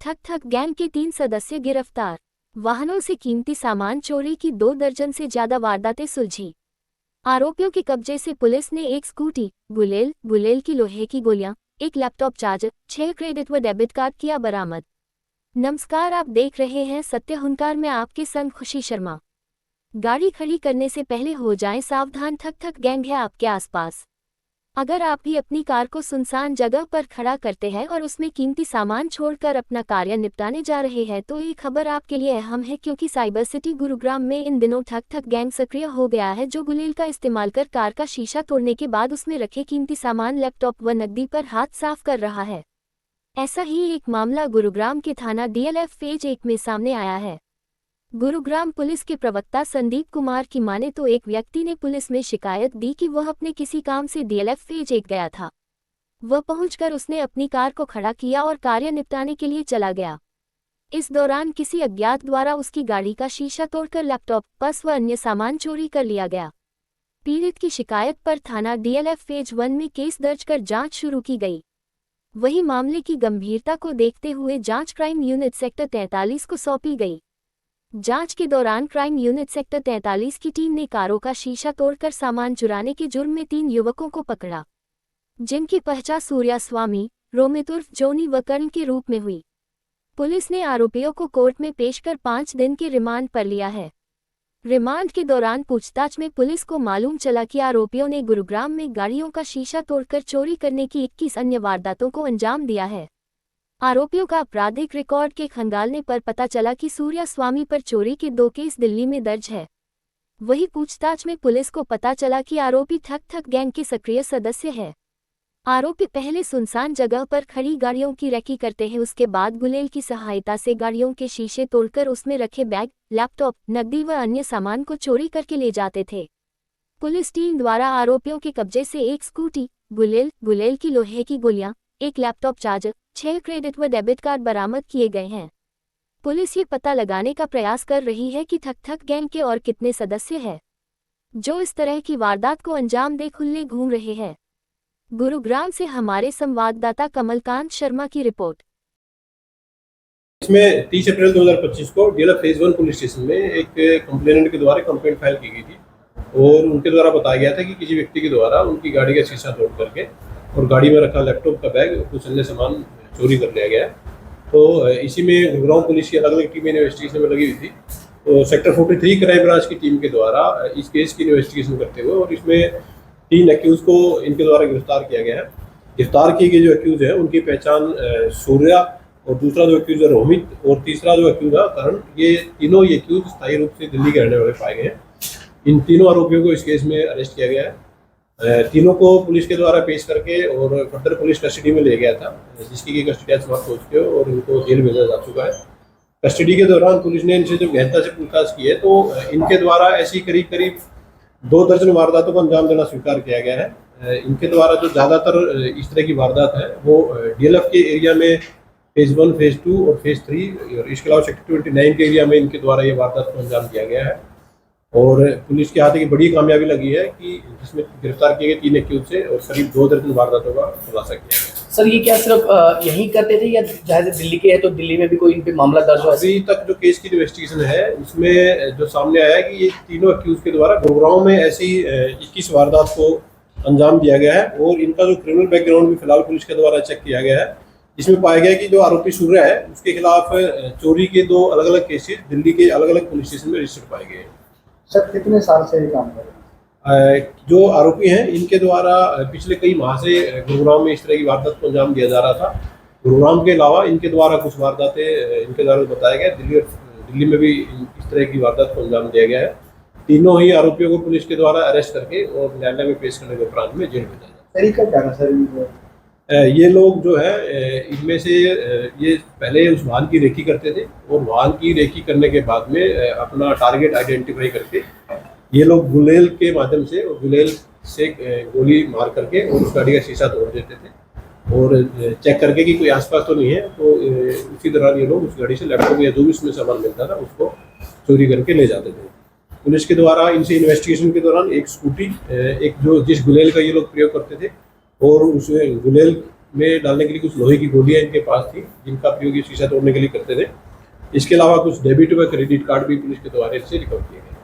ठग ठग गैंग के 3 सदस्य गिरफ्तार। वाहनों से कीमती सामान चोरी की 2 दर्जन से ज्यादा वारदातें सुलझी। आरोपियों के कब्जे से पुलिस ने एक स्कूटी, गुलेल की लोहे की गोलियां, एक लैपटॉप चार्जर, 6 क्रेडिट व डेबिट कार्ड किया बरामद। नमस्कार, आप देख रहे हैं सत्य हुनकार में आपके संग खुशी शर्मा। गाड़ी खड़ी करने से पहले हो जाएं सावधान, ठग ठग गैंग है आपके आसपास। अगर आप भी अपनी कार को सुनसान जगह पर खड़ा करते हैं और उसमें कीमती सामान छोड़कर अपना कार्य निपटाने जा रहे हैं तो ये खबर आपके लिए अहम है, क्योंकि साइबर सिटी गुरुग्राम में इन दिनों ठग ठग गैंग सक्रिय हो गया है, जो गुलेल का इस्तेमाल कर कार का शीशा तोड़ने के बाद उसमें रखे कीमती सामान, लैपटॉप व नकदी पर हाथ साफ कर रहा है। ऐसा ही एक मामला गुरुग्राम के थाना DLF फेज 1 में सामने आया है। गुरुग्राम पुलिस के प्रवक्ता संदीप कुमार की माने तो एक व्यक्ति ने पुलिस में शिकायत दी कि वह अपने किसी काम से DLF फेज 1 गया था। वह पहुंचकर उसने अपनी कार को खड़ा किया और कार्य निपटाने के लिए चला गया। इस दौरान किसी अज्ञात द्वारा उसकी गाड़ी का शीशा तोड़कर लैपटॉप, पर्स व अन्य सामान चोरी कर लिया गया। पीड़ित की शिकायत पर थाना DLF फेज 1 में केस दर्ज कर जांच शुरू की गई। वहीं मामले की गंभीरता को देखते हुए जांच क्राइम यूनिट सेक्टर 43 को सौंपी गई। जांच के दौरान क्राइम यूनिट सेक्टर 43 की टीम ने कारों का शीशा तोड़कर सामान चुराने के जुर्म में 3 युवकों को पकड़ा, जिनकी पहचान सूर्या स्वामी, रोमित उर्फ जोनी व कर्ण के रूप में हुई। पुलिस ने आरोपियों को कोर्ट में पेश कर 5 दिन के रिमांड पर लिया है। रिमांड के दौरान पूछताछ में पुलिस को मालूम चला कि आरोपियों ने गुरुग्राम में गाड़ियों का शीशा तोड़कर चोरी करने की 21 अन्य वारदातों को अंजाम दिया है। आरोपियों का आपराधिक रिकॉर्ड के खंगालने पर पता चला कि सूर्या स्वामी पर चोरी के 2 केस दिल्ली में दर्ज है। वही पूछताछ में पुलिस को पता चला कि आरोपी ठग ठग गैंग के सक्रिय सदस्य है। आरोपी पहले सुनसान जगह पर खड़ी गाड़ियों की रेकी करते हैं, उसके बाद गुलेल की सहायता से गाड़ियों के शीशे तोड़कर उसमें रखे बैग, लैपटॉप, नकदी व अन्य सामान को चोरी करके ले जाते थे। पुलिस टीम द्वारा आरोपियों के कब्जे से एक स्कूटी, गुलेल की लोहे की गोलियां, एक लैपटॉप चार्जर, 6 क्रेडिट व डेबिट कार्ड बरामद किए गए हैं। पुलिस ये पता लगाने का प्रयास कर रही है कि ठग ठग गैंग के और कितने सदस्य हैं जो इस तरह की वारदात को अंजाम दे खुले घूम रहे हैं। गुरुग्राम से हमारे संवाददाता कमलकांत शर्मा की रिपोर्ट। इसमें 30 अप्रैल 2025 को DLF फेज 1 पुलिस स्टेशन में एक कंप्लेनेंट के द्वारा कंप्लेंट फाइल की गई थी और उनके द्वारा बताया गया था कि किसी व्यक्ति के द्वारा उनकी गाड़ी का शीशा तोड़ करके और गाड़ी में रखा लैपटॉप का बैग, कुछ अन्य सामान चोरी कर लिया गया है। तो इसी में गुरुग्राम पुलिस की अलग अलग टीमें इन्वेस्टिगेशन में लगी हुई थी। तो सेक्टर 43 क्राइम ब्रांच की टीम के द्वारा इस केस की इन्वेस्टिगेशन करते हुए और इसमें 3 एक्यूज को इनके द्वारा गिरफ्तार किया गया है। गिरफ्तार किए गए जो एक्यूज है उनकी पहचान सूर्या और दूसरा जो एक्यूज है रोमित और तीसरा जो एक्यूज है करण, ये तीनों ये एक्यूज स्थायी रूप से दिल्ली के रहने वाले पाए गए हैं। इन तीनों आरोपियों को इस केस में अरेस्ट किया गया है। तीनों को पुलिस के द्वारा पेश करके और फर्दर पुलिस कस्टडी में ले गया था, जिसकी की कस्टडी आज समाप्त हो चुकी है और इनको जेल भेजा जा चुका है। कस्टडी के दौरान पुलिस ने इनसे जो गहनता से पूछताछ की है तो इनके द्वारा ऐसी करीब 2 दर्जन वारदातों को अंजाम देना स्वीकार किया गया है। इनके द्वारा जो ज़्यादातर इस तरह की वारदात है वो DLF के एरिया में फेज 1, फेज 2 और फेज 3 और इसके अलावा सेक्टर 29 के एरिया में इनके द्वारा ये वारदात को अंजाम दिया गया है। और पुलिस के हाथ एक बड़ी कामयाबी लगी है कि जिसमें गिरफ्तार किए गए 3 एक्यूज से और करीब 2 दर्जन वारदातों का खुलासा किया गया। सर, ये क्या सिर्फ यहीं करते थे या जहाँ से दिल्ली के है तो दिल्ली में भी कोई इन पे मामला दर्ज हुआ? अभी तक जो केस की इन्वेस्टिगेशन है उसमें जो सामने आया है कि ये तीनों एक्यूज के द्वारा गुरुग्राम में ऐसी 21 वारदात को अंजाम दिया गया है और इनका जो क्रिमिनल बैकग्राउंड भी फिलहाल पुलिस के द्वारा चेक किया गया है, जिसमें पाया गया कि जो आरोपी सूर्या है उसके खिलाफ चोरी के 2 अलग अलग केसेस दिल्ली के अलग अलग पुलिस स्टेशन में रजिस्टर्ड पाए गए हैं। सर, कितने साल से ये काम कर रहे हैं? जो आरोपी हैं इनके द्वारा पिछले कई माह से गुरुग्राम में इस तरह की वारदात को अंजाम दिया जा रहा था। गुरुग्राम के अलावा इनके द्वारा कुछ वारदातें इनके द्वारा बताया गया दिल्ली में भी इस तरह की वारदात को अंजाम दिया गया है। तीनों ही आरोपियों को पुलिस के द्वारा अरेस्ट करके और न्यायालय में पेश करने के उपरांत में जेल भेजा जाए। तरीका क्या है सर? ये लोग जो है इनमें से ये पहले उस वाहन की रेकी करते थे और वाहन की रेकी करने के बाद में अपना टारगेट आइडेंटिफाई करके ये लोग गुलेल के माध्यम से और गुलेल से गोली मार करके और उस गाड़ी का शीशा तोड़ देते थे और चेक करके कि कोई आसपास तो नहीं है, तो उसी दौरान ये लोग उस गाड़ी से लैपटॉप या जो भी उसमें सामान मिलता था उसको चोरी करके ले जाते थे। पुलिस के द्वारा इनसे इन्वेस्टिगेशन के दौरान एक स्कूटी, एक जो जिस गुलेल का ये लोग प्रयोग करते थे और उस गुलेल में डालने के लिए कुछ लोहे की गोलियां इनके पास थी, जिनका प्रयोग ये शीशा तोड़ने के लिए करते थे। इसके अलावा कुछ डेबिट व क्रेडिट कार्ड भी पुलिस के द्वारा से रिकवर किए गए।